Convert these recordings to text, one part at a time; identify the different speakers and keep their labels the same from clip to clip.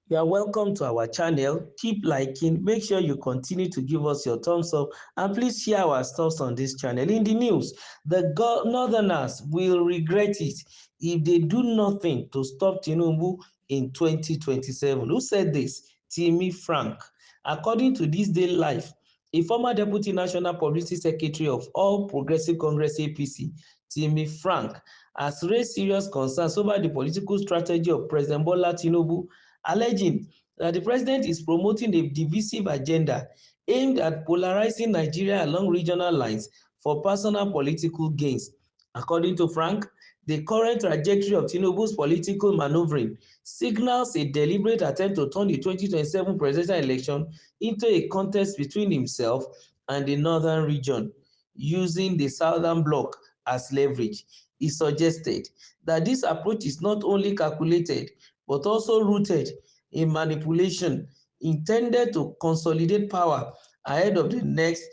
Speaker 1: You are welcome to our channel. Keep liking, make sure you continue to give us your thumbs up, and please share our stuff on this channel. In the news, the Northerners will regret it if they do nothing to stop Tinubu in 2027. Who said this? Timmy Frank. According to This Day Life, a former Deputy National Publicity Secretary of All Progressive Congress APC, Timmy Frank, has raised serious concerns over the political strategy of President Bola Tinubu, alleging that the president is promoting a divisive agenda aimed at polarizing Nigeria along regional lines for personal political gains. According to Frank, the current trajectory of Tinubu's political maneuvering signals a deliberate attempt to turn the 2027 presidential election into a contest between himself and the northern region, using the southern bloc as leverage. He suggested that this approach is not only calculated but also rooted in manipulation intended to consolidate power ahead of the next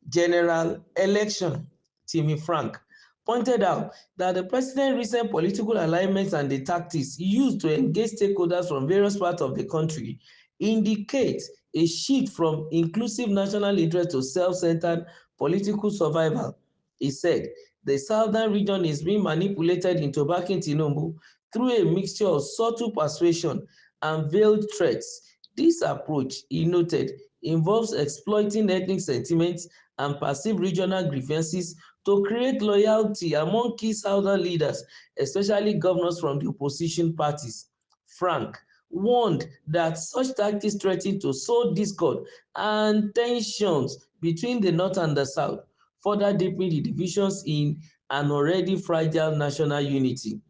Speaker 1: general election. Timmy Frank pointed out that the president's recent political alignments and the tactics used to engage stakeholders from various parts of the country indicate a shift from inclusive national interest to self-centered political survival. He said the southern region is being manipulated into backing Tinubu through a mixture of subtle persuasion and veiled threats. This approach, he noted, involves exploiting ethnic sentiments and perceived regional grievances to create loyalty among key southern leaders, especially governors from the opposition parties. Frank warned that such tactics threaten to sow discord and tensions between the North and the South, further deepening the divisions in an already fragile national unity.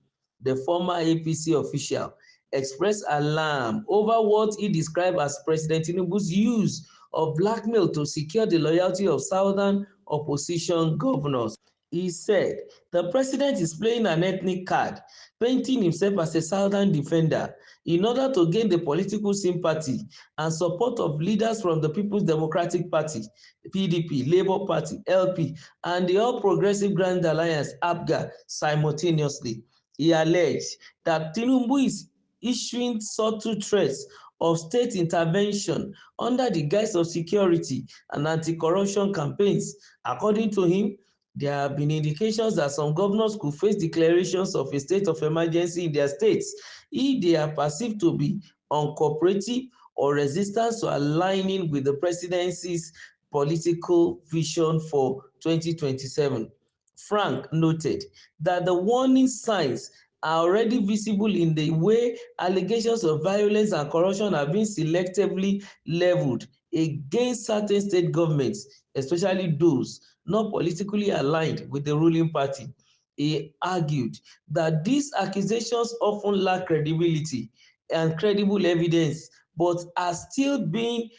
Speaker 1: The former APC official expressed alarm over what he described as President Tinubu's use of blackmail to secure the loyalty of southern opposition governors. He said the president is playing an ethnic card, painting himself as a southern defender in order to gain the political sympathy and support of leaders from the People's Democratic Party, PDP, Labour Party, LP, and the All Progressive Grand Alliance, APGA, simultaneously. He alleged that Tinubu is issuing subtle threats of state intervention under the guise of security and anti-corruption campaigns. According to him, there have been indications that some governors could face declarations of a state of emergency in their states if they are perceived to be uncooperative or resistant to aligning with the presidency's political vision for 2027. Frank noted that the warning signs are already visible in the way allegations of violence and corruption are being selectively leveled against certain state governments, especially those not politically aligned with the ruling party. He argued that these accusations often lack credibility and credible evidence, but are still being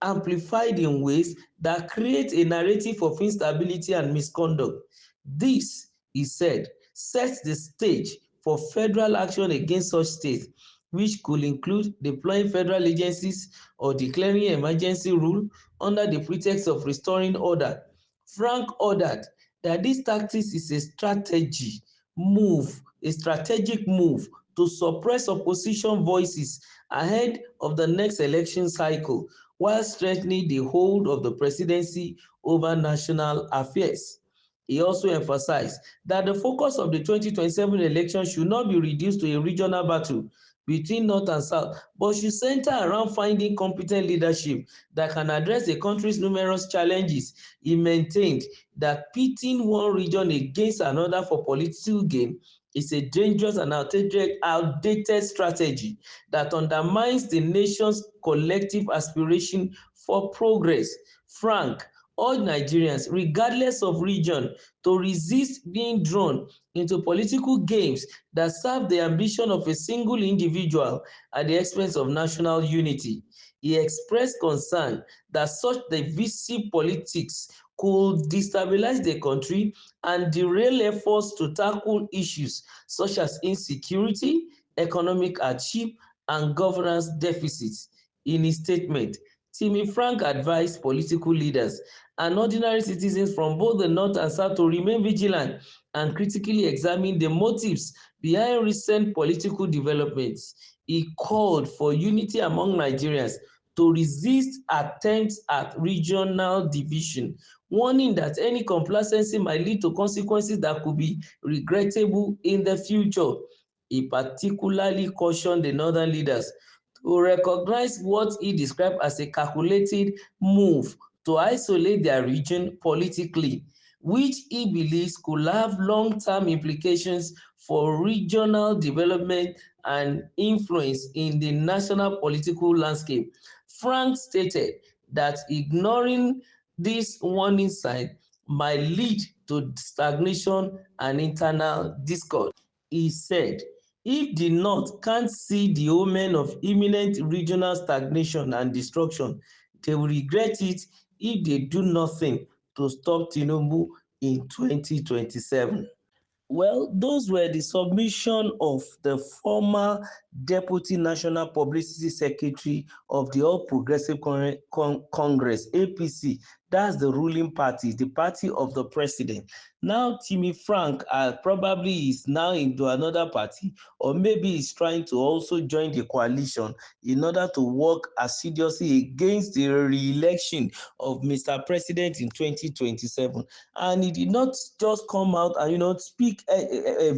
Speaker 1: amplified in ways that create a narrative of instability and misconduct. This, he said, sets the stage for federal action against such states, which could include deploying federal agencies or declaring emergency rule under the pretext of restoring order. Frank ordered that this tactics is a strategic move to suppress opposition voices ahead of the next election cycle, while strengthening the hold of the presidency over national affairs. He also emphasized that the focus of the 2027 election should not be reduced to a regional battle between North and South, but should center around finding competent leadership that can address the country's numerous challenges. He maintained that pitting one region against another for political gain is a dangerous and outdated strategy that undermines the nation's collective aspiration for progress. Frank urged Nigerians, regardless of region, to resist being drawn into political games that serve the ambition of a single individual at the expense of national unity. He expressed concern that such divisive politics could destabilize the country and derail efforts to tackle issues such as insecurity, economic hardship, and governance deficits. In his statement, Timmy Frank advised political leaders and ordinary citizens from both the North and South to remain vigilant and critically examine the motives behind recent political developments. He called for unity among Nigerians to resist attempts at regional division, warning that any complacency might lead to consequences that could be regrettable in the future. He particularly cautioned the northern leaders to recognize what he described as a calculated move to isolate their region politically, which he believes could have long-term implications for regional development and influence in the national political landscape. Frank stated that ignoring this warning sign might lead to stagnation and internal discord. He said, if the North can't see the omen of imminent regional stagnation and destruction, they will regret it if they do nothing to stop Tinubu in 2027. Well, those were the submission of the former Deputy National Publicity Secretary of the All Progressive Congress, APC. That's the ruling party, the party of the president. Now, Timmy Frank probably is now into another party, or maybe is trying to also join the coalition in order to work assiduously against the re-election of Mr. President in 2027. And he did not just come out and speak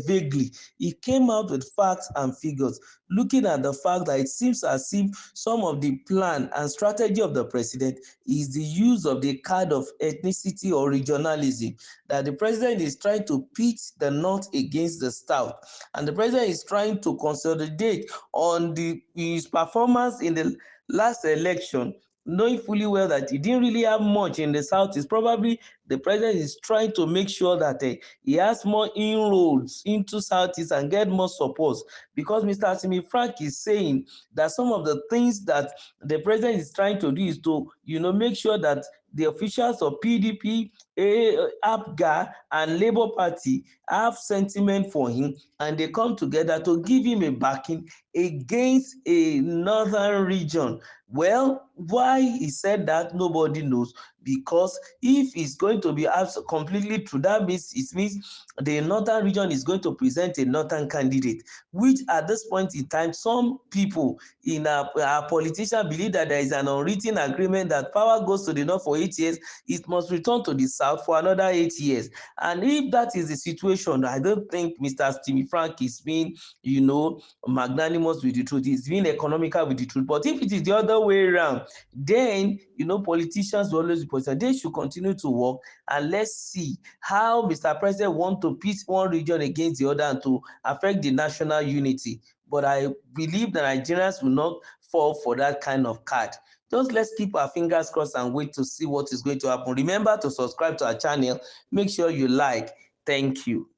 Speaker 1: vaguely. He came out with facts and figures, looking at the fact that it seems as if some of the plan and strategy of the president is the use of the card of ethnicity or regionalism, that the president is trying to pit the North against the South, and the president is trying to consolidate on his performance in the last election, knowing fully well that he didn't really have much in the South. Is probably the president is trying to make sure that he has more inroads into Southeast and get more support, because Mr. Simi Frank is saying that some of the things that the president is trying to do is to make sure that the officials of PDP, APGA and Labour Party have sentiment for him, and they come together to give him a backing against a northern region. Well, why he said that, nobody knows, because if it's going to be completely true, that means it means the northern region is going to present a northern candidate, which at this point in time, some people in our politicians believe that there is an unwritten agreement that power goes to the north for 8 years, it must return to the south for another 8 years. And if that is the situation, I don't think Mr. Timmy Frank is being, magnanimous with the truth. He's being economical with the truth. But if it is the other way around, then politicians will always be positive. They should continue to work, and let's see how Mr. President wants to pit one region against the other and to affect the national unity. But I believe the Nigerians will not fall for that kind of card. Just let's keep our fingers crossed and wait to see what is going to happen. Remember to subscribe to our channel. Make sure you like. Thank you.